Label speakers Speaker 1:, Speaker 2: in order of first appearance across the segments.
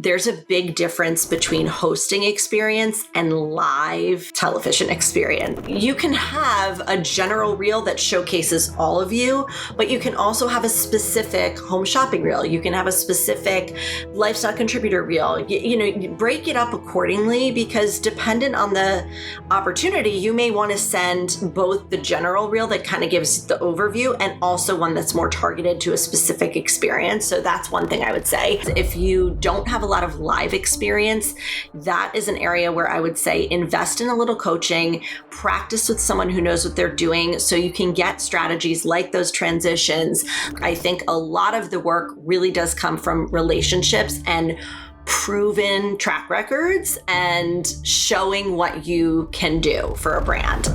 Speaker 1: there's a big difference between hosting experience and live television experience. You can have a general reel that showcases all of you, but you can also have a specific home shopping reel. You can have a specific lifestyle contributor reel. You break it up accordingly, because dependent on the opportunity, you may want to send both the general reel that kind of gives the overview and also one that's more targeted to a specific experience. So that's one thing I would say. If you don't have a lot of live experience, that is an area where I would say invest in a little coaching, practice with someone who knows what they're doing so you can get strategies like those transitions. I think a lot of the work really does come from relationships and proven track records and showing what you can do for a brand.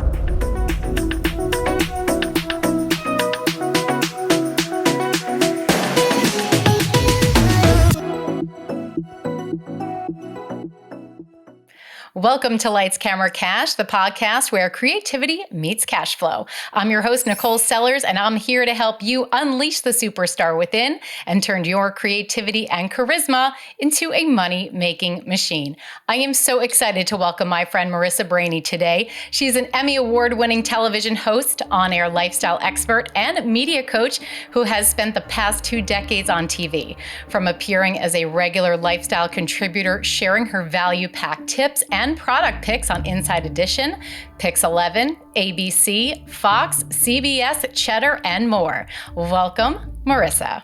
Speaker 2: Welcome to Lights, Camera, Cash, the podcast where creativity meets cash flow. I'm your host, Nicole Sellers, and I'm here to help you unleash the superstar within and turn your creativity and charisma into a money-making machine. I am so excited to welcome my friend Marisa Brahney today. She's an Emmy Award-winning television host, on-air lifestyle expert, and media coach who has spent the past 2 decades on TV. From appearing as a regular lifestyle contributor, sharing her value-packed tips and product picks on Inside Edition, Pix 11, ABC, Fox, CBS, Cheddar, and more. Welcome, Marisa.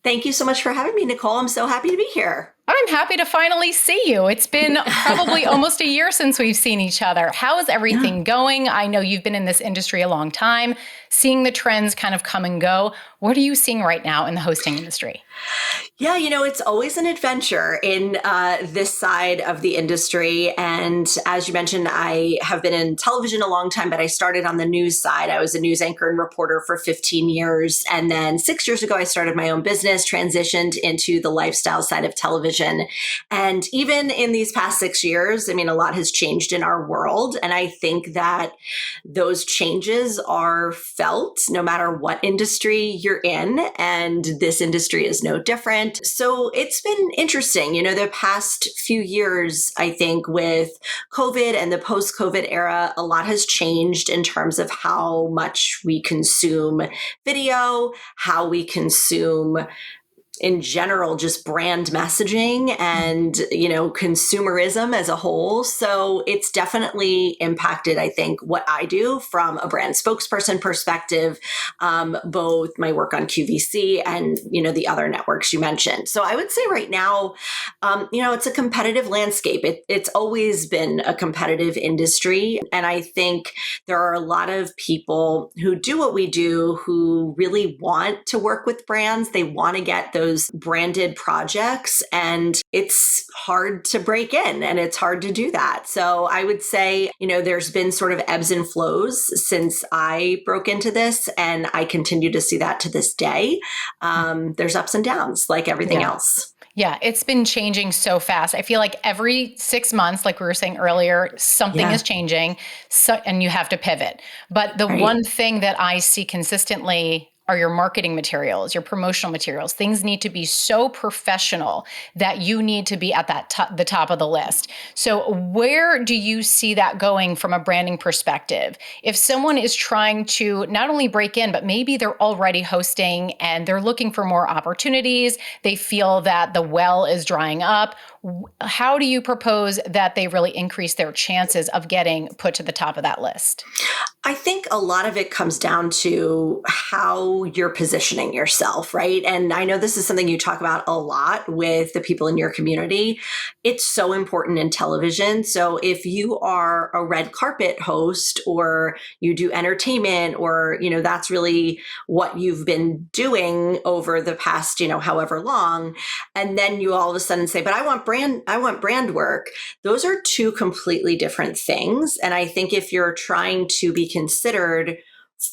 Speaker 1: Thank you so much for having me, Nicole. I'm so happy to be here.
Speaker 2: I'm happy to finally see you. It's been probably almost a year since we've seen each other. How is everything going? I know you've been in this industry a long time, seeing the trends kind of come and go. What are you seeing right now in the hosting industry?
Speaker 1: Yeah, it's always an adventure in this side of the industry. And as you mentioned, I have been in television a long time, but I started on the news side. I was a news anchor and reporter for 15 years. And then 6 years ago, I started my own business, transitioned into the lifestyle side of television. And even in these past 6 years, a lot has changed in our world. And I think that those changes are felt no matter what industry you're in. And this industry is no different. So it's been interesting. The past few years, I think with COVID and the post-COVID era, a lot has changed in terms of how much we consume video, how we consume in general, just brand messaging and, consumerism as a whole. So it's definitely impacted, I think, what I do from a brand spokesperson perspective, both my work on QVC and, the other networks you mentioned. So I would say right now, it's a competitive landscape. It's always been a competitive industry. And I think there are a lot of people who do what we do who really want to work with brands. They want to get those branded projects, and it's hard to break in and it's hard to do that. So I would say, there's been sort of ebbs and flows since I broke into this, and I continue to see that to this day. There's ups and downs like everything else.
Speaker 2: Yeah, it's been changing so fast. I feel like every 6 months, like we were saying earlier, something is changing, and you have to pivot. But the one thing that I see consistently are your marketing materials, your promotional materials. Things need to be so professional that you need to be at that the top of the list. So where do you see that going from a branding perspective? If someone is trying to not only break in, but maybe they're already hosting and they're looking for more opportunities, they feel that the well is drying up, how do you propose that they really increase their chances of getting put to the top of that list?
Speaker 1: I think a lot of it comes down to how you're positioning yourself, right? And I know this is something you talk about a lot with the people in your community. It's so important in television. So if you are a red carpet host or you do entertainment or, that's really what you've been doing over the past, however long, and then you all of a sudden say, but I want brand work. Those are two completely different things. And I think if you're trying to be considered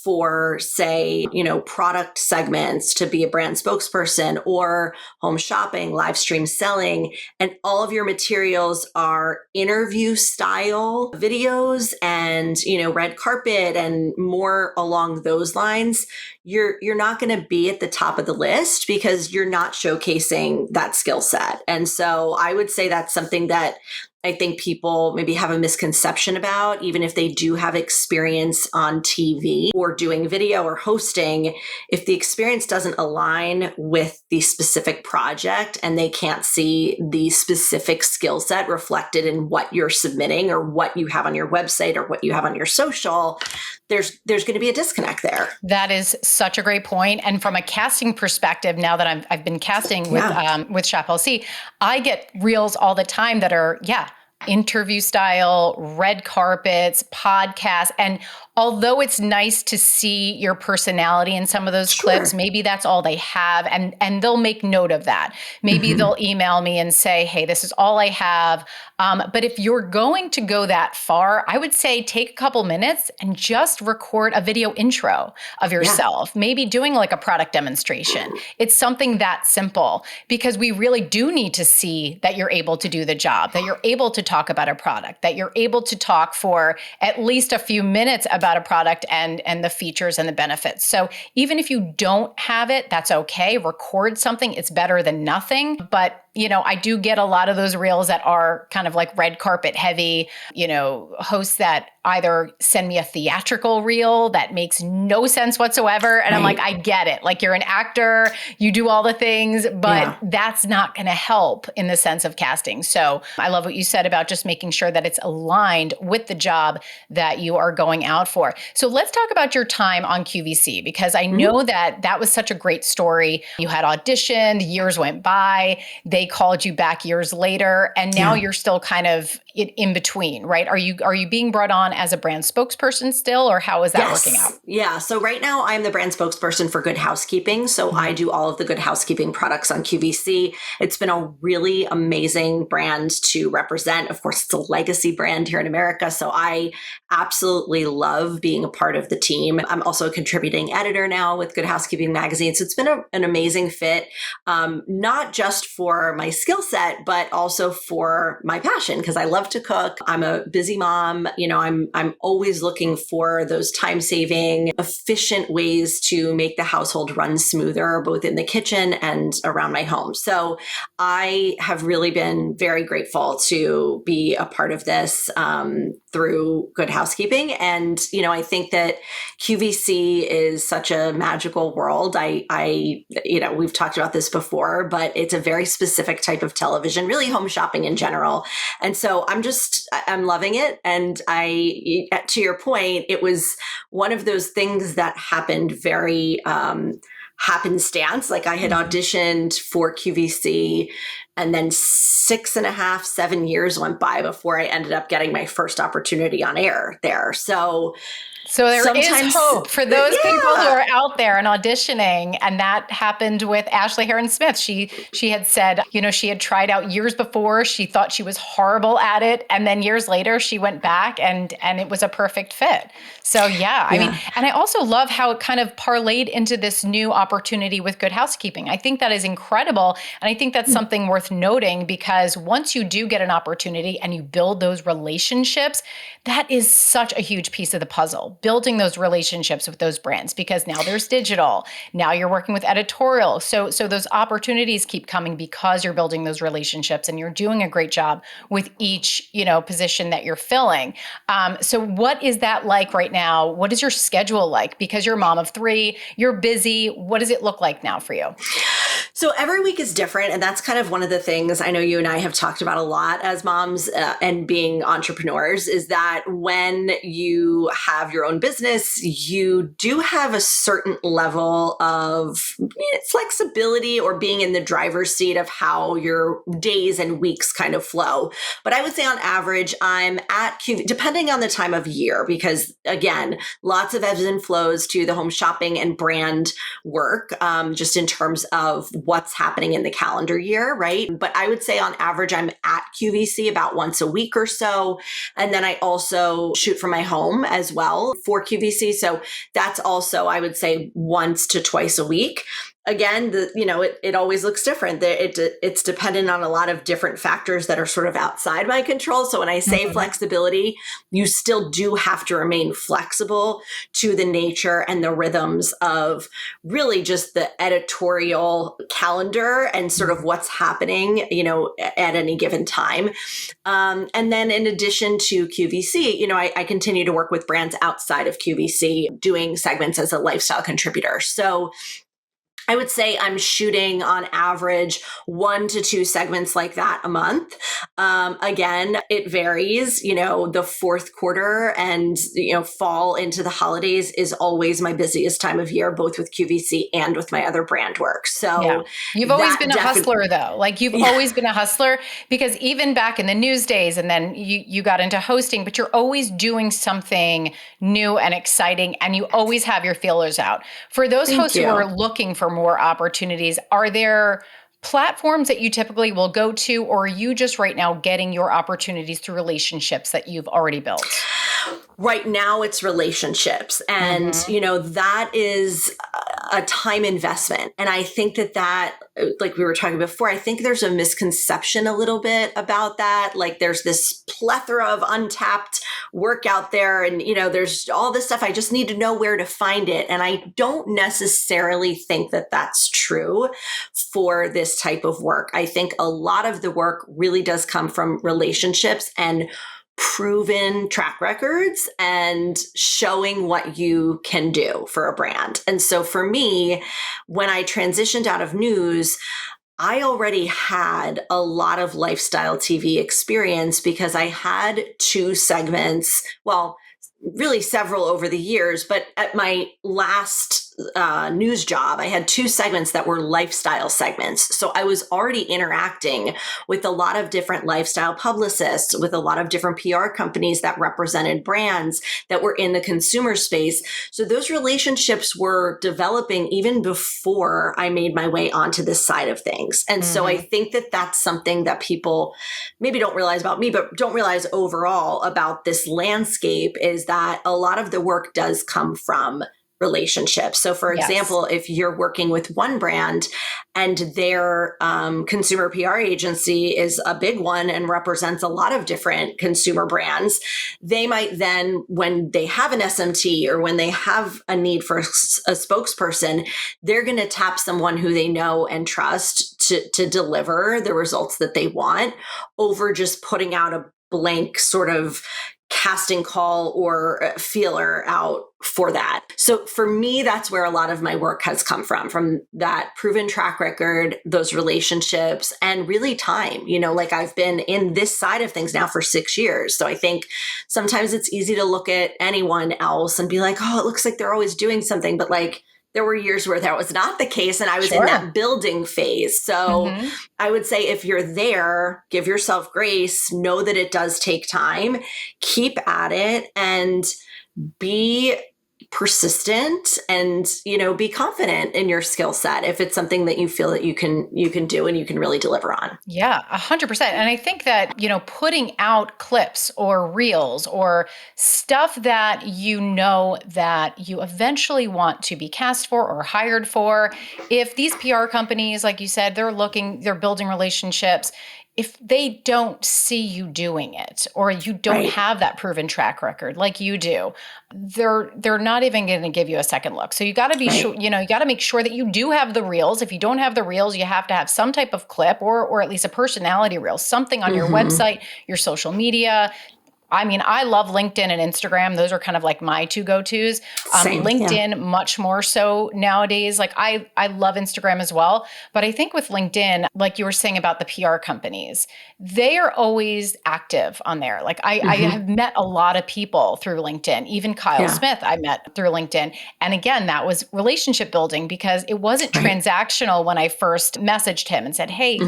Speaker 1: for, say, product segments to be a brand spokesperson, or home shopping, live stream selling, and all of your materials are interview style videos and, red carpet and more along those lines, you're not going to be at the top of the list because you're not showcasing that skill set. And so I would say that's something that I think people maybe have a misconception about, even if they do have experience on TV or doing video or hosting. If the experience doesn't align with the specific project and they can't see the specific skill set reflected in what you're submitting or what you have on your website or what you have on your social, there's going to be a disconnect there.
Speaker 2: That is such a great point. And from a casting perspective, now that I've been casting with Shop LC, I get reels all the time that are, interview style, red carpets, podcasts. And although it's nice to see your personality in some of those clips, maybe that's all they have. And they'll make note of that. Maybe they'll email me and say, hey, this is all I have. But if you're going to go that far, I would say take a couple minutes and just record a video intro of yourself, maybe doing like a product demonstration. It's something that simple, because we really do need to see that you're able to do the job, that you're able to talk about a product, that you're able to talk for at least a few minutes about a product and the features and the benefits. So even if you don't have it, that's okay. Record something. It's better than nothing. But I do get a lot of those reels that are kind of like red carpet heavy, hosts that either send me a theatrical reel that makes no sense whatsoever. And I'm like, I get it. Like, you're an actor, you do all the things, but that's not going to help in the sense of casting. So I love what you said about just making sure that it's aligned with the job that you are going out for. So let's talk about your time on QVC, because I know that was such a great story. You had auditioned, years went by, they called you back years later, and now you're still kind of in between, right? Are you being brought on as a brand spokesperson still, or how is that working out?
Speaker 1: Yeah. So right now I'm the brand spokesperson for Good Housekeeping. So I do all of the Good Housekeeping products on QVC. It's been a really amazing brand to represent. Of course, it's a legacy brand here in America. So I absolutely love being a part of the team. I'm also a contributing editor now with Good Housekeeping magazine. So it's been an amazing fit, not just for my skill set, but also for my passion, because I love to cook. I'm a busy mom. I'm always looking for those time-saving, efficient ways to make the household run smoother, both in the kitchen and around my home. So I have really been very grateful to be a part of this through Good Housekeeping. And, I think that QVC is such a magical world. We've talked about this before, but it's a very specific type of television, really home shopping in general. And so I'm loving it. And to your point, it was one of those things that happened very happenstance. Like, I had auditioned for QVC, and then 6.5, 7 years went by before I ended up getting my first opportunity on air there. So
Speaker 2: there is hope for those people who are out there and auditioning. And that happened with Ashley Heron Smith. She had said, she had tried out years before. She thought she was horrible at it. And then years later, she went back and it was a perfect fit. So I mean, and I also love how it kind of parlayed into this new opportunity with Good Housekeeping. I think that is incredible. And I think that's something worth noting, because once you do get an opportunity and you build those relationships, that is such a huge piece of the puzzle, building those relationships with those brands, because now there's digital. Now you're working with editorial. So those opportunities keep coming because you're building those relationships and you're doing a great job with each, position that you're filling. So what is that like right now? What is your schedule like? Because you're a mom of 3, you're busy. What does it look like now for you?
Speaker 1: So every week is different. And that's kind of one of the things I know you and I have talked about a lot as moms and being entrepreneurs, is that when you have your own business, you do have a certain level of flexibility or being in the driver's seat of how your days and weeks kind of flow. But I would say on average, I'm at QV, depending on the time of year, because again, lots of ebbs and flows to the home shopping and brand work, just in terms of what's happening in the calendar year, right? But I would say on average, I'm at QVC about once a week or so. And then I also shoot from my home as well for QVC. So that's also, I would say, once to twice a week. Again, it always looks different. It's dependent on a lot of different factors that are sort of outside my control. So when I say flexibility, you still do have to remain flexible to the nature and the rhythms of really just the editorial calendar and sort of what's happening, at any given time. And then in addition to QVC, I continue to work with brands outside of QVC doing segments as a lifestyle contributor. So I would say I'm shooting on average 1 to 2 segments like that a month. Again, it varies. The fourth quarter and, fall into the holidays is always my busiest time of year, both with QVC and with my other brand work. So
Speaker 2: yeah. You've always been a hustler though. Like you've always been a hustler, because even back in the news days and then you got into hosting, but you're always doing something new and exciting, and you always have your feelers out. For those hosts who are looking for more opportunities, are there platforms that you typically will go to, or are you just right now getting your opportunities through relationships that you've already built?
Speaker 1: Right now it's relationships, and that is a time investment. And I think that like we were talking before, I think there's a misconception a little bit about that. Like there's this plethora of untapped work out there, and there's all this stuff. I just need to know where to find it. And I don't necessarily think that that's true for this type of work. I think a lot of the work really does come from relationships and proven track records and showing what you can do for a brand. And so for me, when I transitioned out of news, I already had a lot of lifestyle TV experience because I had 2 segments, well, really several over the years, but at my last news job, I had 2 segments that were lifestyle segments. So I was already interacting with a lot of different lifestyle publicists, with a lot of different PR companies that represented brands that were in the consumer space. So those relationships were developing even before I made my way onto this side of things. And so I think that that's something that people maybe don't realize about me, but don't realize overall about this landscape, is that a lot of the work does come from relationships. So for example, if you're working with one brand and their consumer PR agency is a big one and represents a lot of different consumer brands, they might then, when they have an SMT or when they have a need for a spokesperson, they're going to tap someone who they know and trust to deliver the results that they want, over just putting out a blank sort of casting call or feeler out for that. So for me, that's where a lot of my work has come from that proven track record, those relationships, and really time. Like I've been in this side of things now for 6 years. So I think sometimes it's easy to look at anyone else and be like, oh, it looks like they're always doing something. But like, there were years where that was not the case, and I was in that building phase. So I would say if you're there, give yourself grace, know that it does take time, keep at it, and be persistent, and be confident in your skill set if it's something that you feel that you can do and you can really deliver on.
Speaker 2: Yeah, 100%. And I think that, putting out clips or reels or stuff that that you eventually want to be cast for or hired for, if these PR companies, like you said, they're building relationships, if they don't see you doing it, or you don't have that proven track record like you do, they're not even going to give you a second look. So you got to be sure, you got to make sure that you do have the reels. If you don't have the reels, you have to have some type of clip or at least a personality reel, something on your website, your social media. I mean, I love LinkedIn and Instagram. Those are kind of like my 2 go-tos. LinkedIn, much more so nowadays. Like I love Instagram as well. But I think with LinkedIn, like you were saying about the PR companies, they are always active on there. Like I have met a lot of people through LinkedIn, even Kyle Smith I met through LinkedIn. And again, that was relationship building, because it wasn't transactional when I first messaged him and said, hey,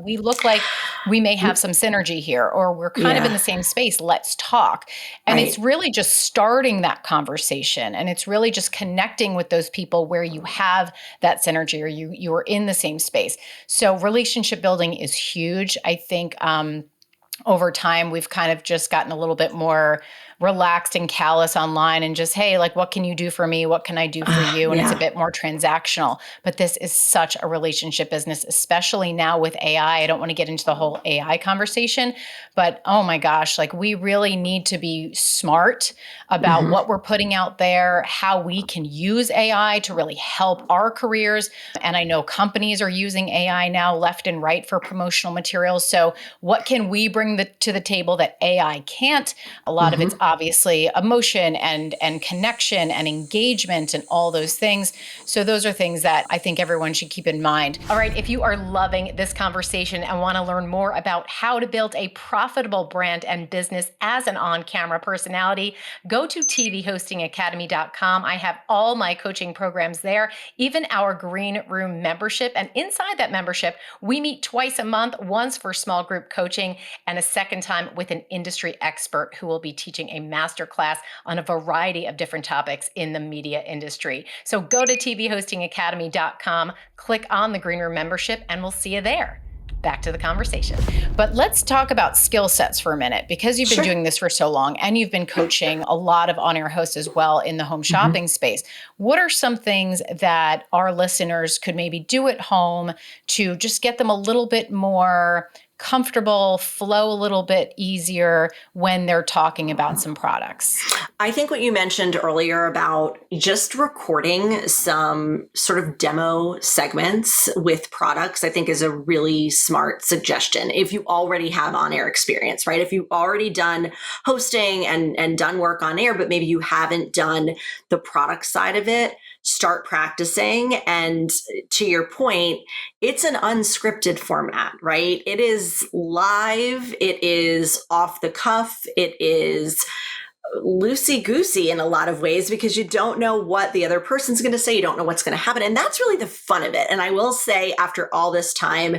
Speaker 2: we look like we may have some synergy here, or we're kind of in
Speaker 1: Yeah.
Speaker 2: the same space. Let's talk. And it's
Speaker 1: Right.
Speaker 2: really just starting that conversation. And it's really just connecting with those people where you have that synergy, or you are in the same space. So relationship building is huge. I think over time, we've kind of just gotten a little bit more relaxed and callous online, and just, hey, like, what can you do for me? What can I do for you? And it's a
Speaker 1: Yeah.
Speaker 2: bit more transactional. But this is such a relationship business, especially now with AI. I don't want to get into the whole AI conversation, but oh my gosh, like, we really need to be smart about
Speaker 1: Hmm.
Speaker 2: what we're putting out there, how we can use AI to really help our careers. And I know companies are using AI now left and right for promotional materials. So what can we bring to the table that AI can't? A lot of it's
Speaker 1: Hmm.
Speaker 2: obviously emotion and connection and engagement and all those things. So those are things that I think everyone should keep in mind. All right, if you are loving this conversation and want to learn more about how to build a profitable brand and business as an on-camera personality, go to tvhostingacademy.com. I have all my coaching programs there, even our green room membership. And inside that membership, we meet twice a month, once for small group coaching and a second time with an industry expert who will be teaching a masterclass on a variety of different topics in the media industry. So go to tvhostingacademy.com, click on the green room membership, and we'll see you there. Back to the conversation. But let's talk about skill sets for a minute, because you've been
Speaker 1: Sure.
Speaker 2: doing this for so long and you've been coaching a lot of on-air hosts as well in the home
Speaker 1: Hmm.
Speaker 2: shopping space. What are some things that our listeners could maybe do at home to just get them a little bit more comfortable, flow a little bit easier when they're talking about some products?
Speaker 1: I think what you mentioned earlier about just recording some sort of demo segments with products, I think is a really smart suggestion. If you already have on air experience, right? If you've already done hosting and done work on air, but maybe you haven't done the product side of it, start practicing. And to your point, it's an unscripted format, right? It is live, it is off the cuff, it is loosey goosey in a lot of ways because you don't know what the other person's going to say. You don't know what's going to happen. And that's really the fun of it. And I will say, after all this time,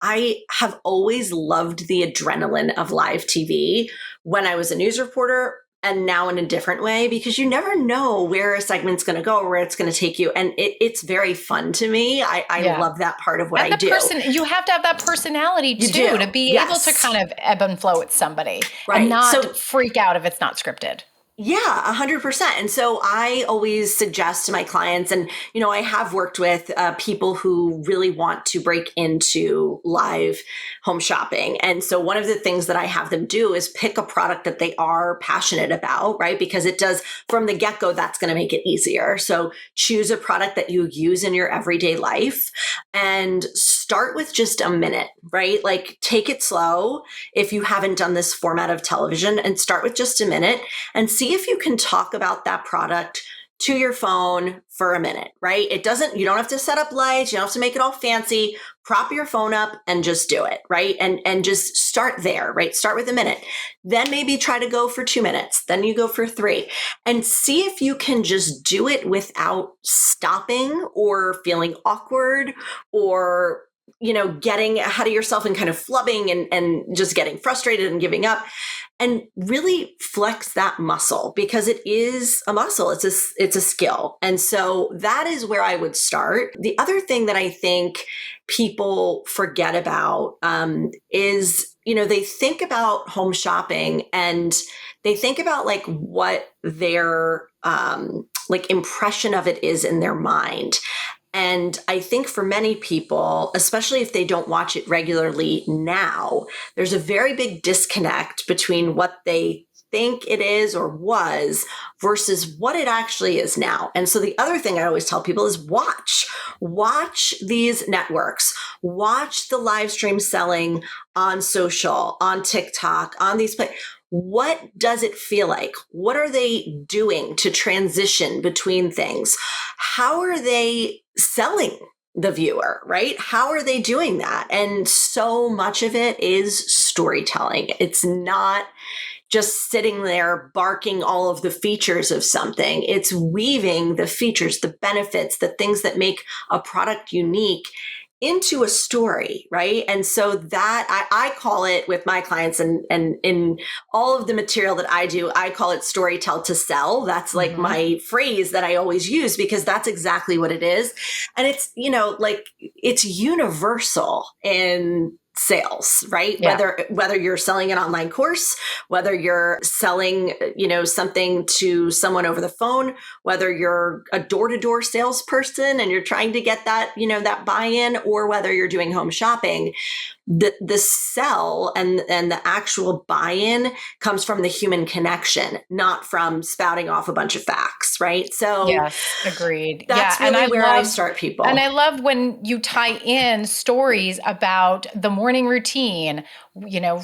Speaker 1: I have always loved the adrenaline of live TV when I was a news reporter, and now in a different way, because you never know where a segment's going to go or where it's going to take you. And it's very fun to me. I
Speaker 2: Yeah.
Speaker 1: love that part of what
Speaker 2: And
Speaker 1: I
Speaker 2: the
Speaker 1: do.
Speaker 2: person, you have to have that personality
Speaker 1: You
Speaker 2: too,
Speaker 1: do.
Speaker 2: to be able to
Speaker 1: Yes.
Speaker 2: kind of ebb and flow with somebody and
Speaker 1: Right.
Speaker 2: not
Speaker 1: So
Speaker 2: freak out if it's not scripted.
Speaker 1: yeah, 100%. And so I always suggest to my clients, and, I have worked with people who really want to break into live home shopping. And so one of the things that I have them do is pick a product that they are passionate about, right? Because it does, from the get go, that's going to make it easier. So choose a product that you use in your everyday life and start with just a minute, right? Like, take it slow if you haven't done this format of television, and start with just a minute and see if you can talk about that product to your phone for a minute, right? You don't have to set up lights. You don't have to make it all fancy. Prop your phone up and just do it, right? And just start there, right? Start with a minute. Then maybe try to go for 2 minutes. Then you go for 3, and see if you can just do it without stopping or feeling awkward, or getting ahead of yourself and kind of flubbing and just getting frustrated and giving up, and really flex that muscle, because it is a muscle. It's a skill. And so that is where I would start. The other thing that I think people forget about is, they think about home shopping and they think about like what their like impression of it is in their mind. And I think for many people, especially if they don't watch it regularly now, there's a very big disconnect between what they think it is or was versus what it actually is now. And so the other thing I always tell people is watch these networks, watch the live stream selling on social, on TikTok, on these places. What does it feel like? What are they doing to transition between things? How are they selling the viewer, right? How are they doing that? And so much of it is storytelling. It's not just sitting there barking all of the features of something. It's weaving the features, the benefits, the things that make a product unique into a story, right? And so that I call it with my clients and in all of the material that I do, I call it story tell to sell. That's like my phrase that I always use because that's exactly what it is. And it's, like it's universal in sales, right?
Speaker 2: Yeah.
Speaker 1: Whether you're selling an online course, whether you're selling, something to someone over the phone, whether you're a door-to-door salesperson and you're trying to get that, that buy-in, or whether you're doing home shopping, the sell and the actual buy-in comes from the human connection, not from spouting off a bunch of facts, right? So
Speaker 2: yes, agreed.
Speaker 1: that's
Speaker 2: And
Speaker 1: really where I start people.
Speaker 2: And I love when you tie in stories about the morning routine,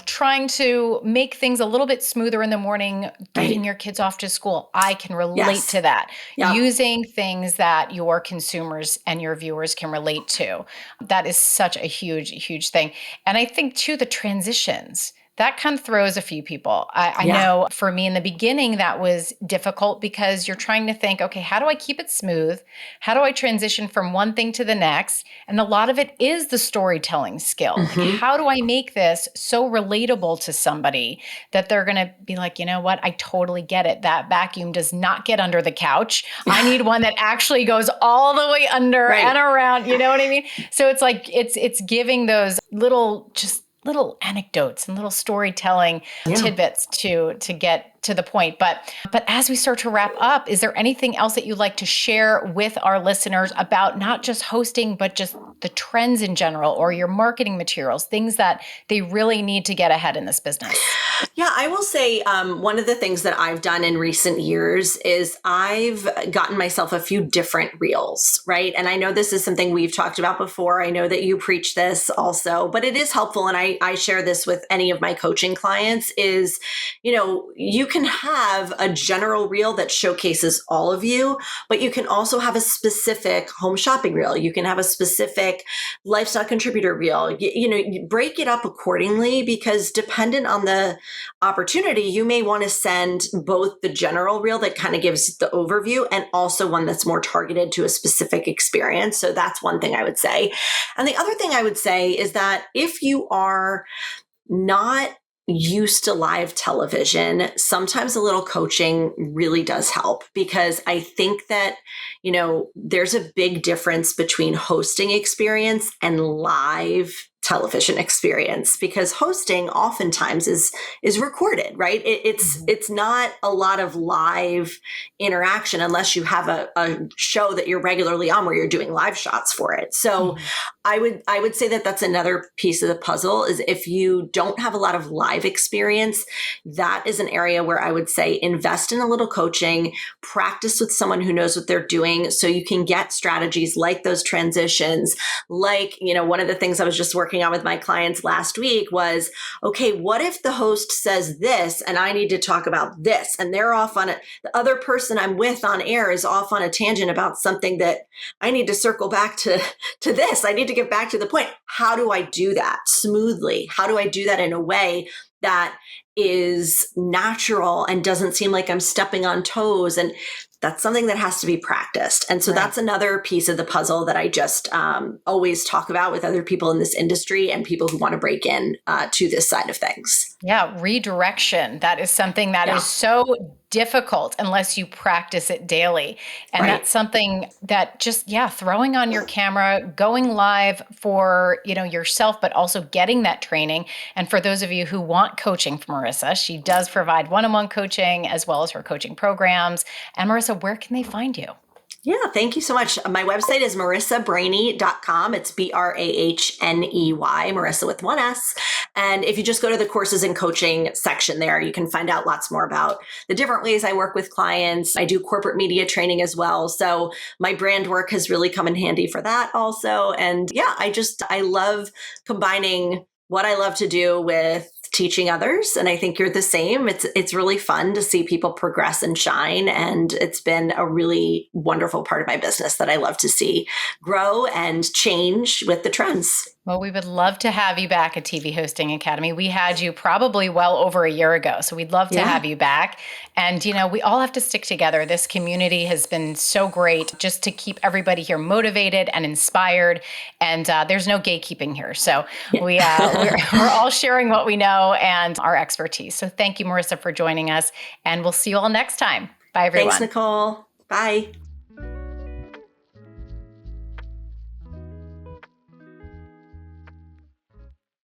Speaker 2: trying to make things a little bit smoother in the morning, getting your kids off to school. I can relate to that.
Speaker 1: Yeah.
Speaker 2: Using things that your consumers and your viewers can relate to. That is such a huge, huge thing. And I think too, the transitions, that kind of throws a few people. I know for me in the beginning, that was difficult because you're trying to think, okay, how do I keep it smooth? How do I transition from one thing to the next? And a lot of it is the storytelling skill. Like, how do I make this so relatable to somebody that they're going to be like, you know what? I totally get it. That vacuum does not get under the couch. I need one that actually goes all the way under and around. You know what I mean? So it's like, it's giving those little anecdotes and little storytelling tidbits to get to the point. But as we start to wrap up, is there anything else that you'd like to share with our listeners about not just hosting, but just the trends in general, or your marketing materials, things that they really need to get ahead in this business?
Speaker 1: Yeah, I will say one of the things that I've done in recent years is I've gotten myself a few different reels, right? And I know this is something we've talked about before. I know that you preach this also, but it is helpful. And I share this with any of my coaching clients is, you can have a general reel that showcases all of you, but you can also have a specific home shopping reel. You can have a specific lifestyle contributor reel. You break it up accordingly, because dependent on the opportunity, you may want to send both the general reel that kind of gives the overview and also one that's more targeted to a specific experience. So that's one thing I would say. And the other thing I would say is that if you are not used to live television, sometimes a little coaching really does help, because I think that, there's a big difference between hosting experience and live television experience, because hosting oftentimes is recorded, right? It's not a lot of live interaction unless you have a show that you're regularly on where you're doing live shots for it. So I would say that that's another piece of the puzzle, is if you don't have a lot of live experience, that is an area where I would say invest in a little coaching, practice with someone who knows what they're doing, so you can get strategies like those transitions. Like, one of the things I was just working on with my clients last week was, okay, what if the host says this and I need to talk about this, and they're off on it. The other person I'm with on air is off on a tangent about something that I need to circle back to this. I need to get back to the point. How do I do that smoothly? How do I do that in a way that is natural and doesn't seem like I'm stepping on toes? And that's something that has to be practiced. And so that's another piece of the puzzle that I just always talk about with other people in this industry and people who want to break in to this side of things.
Speaker 2: Yeah, redirection. That is something that is so difficult unless you practice it daily. And that's something that just, throwing on your camera, going live for, yourself, but also getting that training. And for those of you who want coaching from Marisa, she does provide one-on-one coaching as well as her coaching programs. And Marisa, where can they find you?
Speaker 1: Yeah, thank you so much. My website is marisabrahney.com. It's Brahney, Marisa with one S. And if you just go to the courses and coaching section there, you can find out lots more about the different ways I work with clients. I do corporate media training as well. So my brand work has really come in handy for that also. And I love combining what I love to do with teaching others. And I think you're the same. It's really fun to see people progress and shine. And it's been a really wonderful part of my business that I love to see grow and change with the trends.
Speaker 2: Well, we would love to have you back at TV Hosting Academy. We had you probably well over a year ago, so we'd love to
Speaker 1: Yeah.
Speaker 2: have you back. And, we all have to stick together. This community has been so great just to keep everybody here motivated and inspired. And there's no gatekeeping here. So we're all sharing what we know and our expertise. So thank you, Marisa, for joining us. And we'll see you all next time. Bye, everyone.
Speaker 1: Thanks, Nicole. Bye.